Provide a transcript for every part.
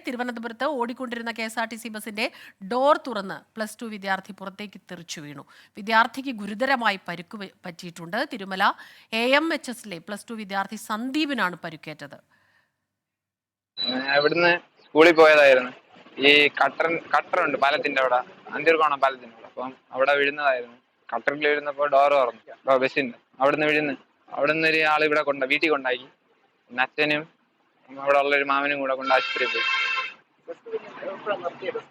തിരുവനന്തപുരത്ത് ഓടിക്കൊണ്ടിരുന്ന KSRTC ബസിന്റെ ഡോർ തുറന്ന് +2 വിദ്യാർത്ഥി പുറത്തേക്ക് തെറിച്ചു വീണു. വിദ്യാർത്ഥിക്ക് ഗുരുതരമായി പരുക്ക് പറ്റിയിട്ടുണ്ട്. തിരുമല AMHSലെ +2 വിദ്യാർത്ഥി സന്ദീപിനാണ് പരുക്കേറ്റത്. ഇവിടുന്ന് സ്കൂളിൽ പോയതായിരുന്നു. ഈ കട്ടറുണ്ട് പാലത്തിന്റെ അവിടെ, അന്തിയൂർക്കോണം പാലത്തിന്റെ അവിടെ. അപ്പം അവിടെ വീഴുന്നതായിരുന്നു. കട്ടറിൽ വീഴുന്നപ്പോൾ ഡോർ തുറന്നു ബസ്സിന്റെ. അവിടുന്ന് വീഴുന്നു. അവിടുന്ന് ഒരു ആൾ ഇവിടെ വീട്ടിൽ കൊണ്ടാക്കി. പിന്നെ അച്ഛനും അവിടെ ഉള്ളൊരു മാമനും കൂടെ കൊണ്ട് ആശുപത്രിയിൽ പോയി.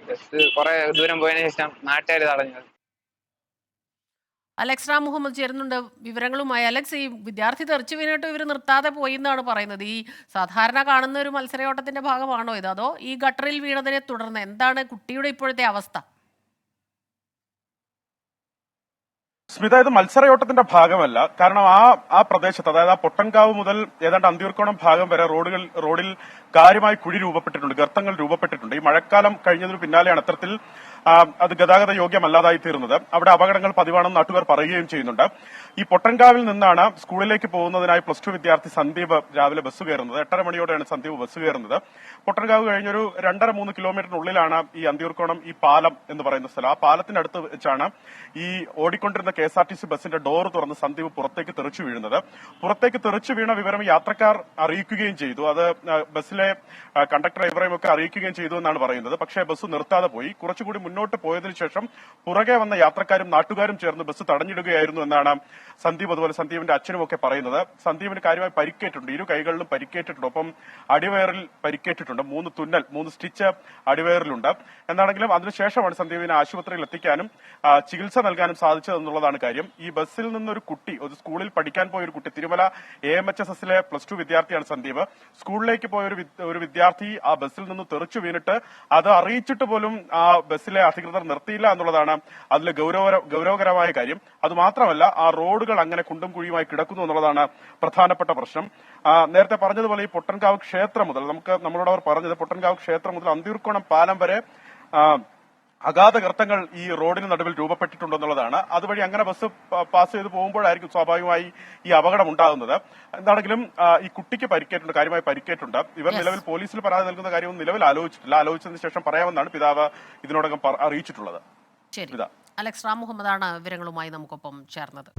ബസ് കുറെ ദൂരം പോയതിനു ശേഷം നാട്ടുകാർ തടഞ്ഞത്. അലക്സ് റാം മുഹമ്മദ് ചേരുന്നുണ്ട് വിവരങ്ങളുമായി. അലക്സ്, ഈ വിദ്യാർത്ഥി തെറിച്ചു വീണിട്ട് ഇവർ നിർത്താതെ പോയി എന്നാണ് പറയുന്നത്. ഈ സാധാരണ കാണുന്ന ഒരു മത്സരയോട്ടത്തിന്റെ ഭാഗമാണോ ഇത്, അതോ ഈ ഗട്ടറിൽ വീണതിനെ തുടർന്ന് എന്താണ് കുട്ടിയുടെ ഇപ്പോഴത്തെ അവസ്ഥ? സ്മിത, ഇത് മത്സരയോട്ടത്തിന്റെ ഭാഗമല്ല. കാരണം ആ പ്രദേശത്ത്, അതായത് ആ പൊട്ടൻകാവ് മുതൽ ഏതാണ്ട് അന്തിയൂർക്കോണം ഭാഗം വരെ റോഡിൽ കാര്യമായി കുഴി രൂപപ്പെട്ടിട്ടുണ്ട്, ഗർത്തങ്ങൾ രൂപപ്പെട്ടിട്ടുണ്ട്. ഈ മഴക്കാലം കഴിഞ്ഞതിന് പിന്നാലെയാണ് അത്തരത്തിൽ അത് ഗതാഗത യോഗ്യമല്ലാതായി തീർന്നത്. അവിടെ അപകടങ്ങൾ പതിവാണെന്ന് നാട്ടുകാർ പറയുകയും ചെയ്യുന്നുണ്ട്. ഈ പൊട്ടൻകാവിൽ നിന്നാണ് സ്കൂളിലേക്ക് പോകുന്നതിനായി +2 വിദ്യാർത്ഥി സന്ദീപ് രാവിലെ ബസ് കയറുന്നത്. 8:30 മണിയോടെയാണ് സന്ദീപ് ബസ് കയറുന്നത്. പൊട്ടൻകാവ് കഴിഞ്ഞൊരു 2.5-3 കിലോമീറ്ററിനുള്ളിലാണ് ഈ അന്തിയൂർക്കോണം ഈ പാലം എന്ന് പറയുന്ന സ്ഥലം. ആ പാലത്തിനടുത്ത് വെച്ചാണ് ഈ ഓടിക്കൊണ്ടിരുന്ന KSRTC ബസിന്റെ ഡോർ തുറന്ന് സന്ദീപ് പുറത്തേക്ക് തെറിച്ചു വീഴുന്നത്. പുറത്തേക്ക് തെറിച്ചു വീണ വിവരം യാത്രക്കാർ അറിയിക്കുകയും ചെയ്തു. അത് ബസ്സിലെ കണ്ടക്ടർ ഡ്രൈവറെയും ഒക്കെ അറിയിക്കുകയും ചെയ്തു എന്നാണ് പറയുന്നത്. പക്ഷേ ബസ് നിർത്താതെ പോയി. കുറച്ചുകൂടി മുന്നോട്ട് പോയതിനു ശേഷം പുറകെ വന്ന യാത്രക്കാരും നാട്ടുകാരും ചേർന്ന് ബസ് തടഞ്ഞിടുകയായിരുന്നു എന്നാണ് സന്ദീപ്, അതുപോലെ സന്ദീപിന്റെ അച്ഛനും ഒക്കെ പറയുന്നത്. സന്ദീപിന് കാര്യമായി പരിക്കേറ്റിട്ടുണ്ട്. ഇരു കൈകളിലും പരിക്കേറ്റിട്ടുണ്ട്. ഒപ്പം അടിവയറിൽ പരിക്കേറ്റിട്ടുണ്ട്. 3 സ്റ്റിച്ച് അടിവയറിലുണ്ട്. എന്നാണെങ്കിലും അതിനുശേഷമാണ് സന്ദീപിനെ ആശുപത്രിയിൽ എത്തിക്കാനും ചികിത്സ നൽകാനും സാധിച്ചതെന്നുള്ളതാണ് കാര്യം. ഈ ബസ്സിൽ നിന്നൊരു കുട്ടി, ഒരു സ്കൂളിൽ പഠിക്കാൻ പോയ ഒരു കുട്ടി, തിരുമല AMHSലെ +2 വിദ്യാർത്ഥിയാണ് സന്ദീപ്. സ്കൂളിലേക്ക് പോയ ഒരു വിദ്യാർത്ഥി ആ ബസ്സിൽ നിന്ന് തെറിച്ചു വീണിട്ട് അത് അറിയിച്ചിട്ട് പോലും ആ ബസ്സിലെ അധികൃതർ നിർത്തിയില്ല എന്നുള്ളതാണ് അതിലെ ഗൗരവകരമായ കാര്യം. അതുമാത്രമല്ല, ആ റോഡുകൾ അങ്ങനെ കുണ്ടും കുഴിയുമായി കിടക്കുന്നു എന്നുള്ളതാണ് പ്രധാനപ്പെട്ട പ്രശ്നം. നേരത്തെ പറഞ്ഞതുപോലെ ഈ പൊട്ടൻകാവ് ക്ഷേത്രം മുതൽ, നമ്മളോട് അവർ പറഞ്ഞത് പൊട്ടൻകാവ് ക്ഷേത്രം മുതൽ അന്തിയൂർക്കോണം പാലം വരെ അഗാധ ഗർത്തങ്ങൾ ഈ റോഡിന് നടുവിൽ രൂപപ്പെട്ടിട്ടുണ്ടെന്നുള്ളതാണ്. അതുവഴി അങ്ങനെ ബസ് പാസ് ചെയ്ത് പോകുമ്പോഴായിരിക്കും സ്വാഭാവികമായി ഈ അപകടം ഉണ്ടാകുന്നത്. എന്താണെങ്കിലും ഈ കുട്ടിക്ക് പരിക്കേറ്റുണ്ട്, കാര്യമായി പരിക്കേറ്റുണ്ട്. ഇവർ നിലവിൽ പോലീസിൽ പരാതി നൽകുന്ന കാര്യമൊന്നും നിലവിൽ ആലോചിച്ചിട്ടില്ല. ആലോചിച്ചതിന് ശേഷം പറയാമെന്നാണ് പിതാവ് ഇതിനോടകം അറിയിച്ചിട്ടുള്ളത്. ശരി, അലക്സ് റാം മുഹമ്മദാണ് വിവരങ്ങളുമായി നമുക്കൊപ്പം ചേർന്നത്.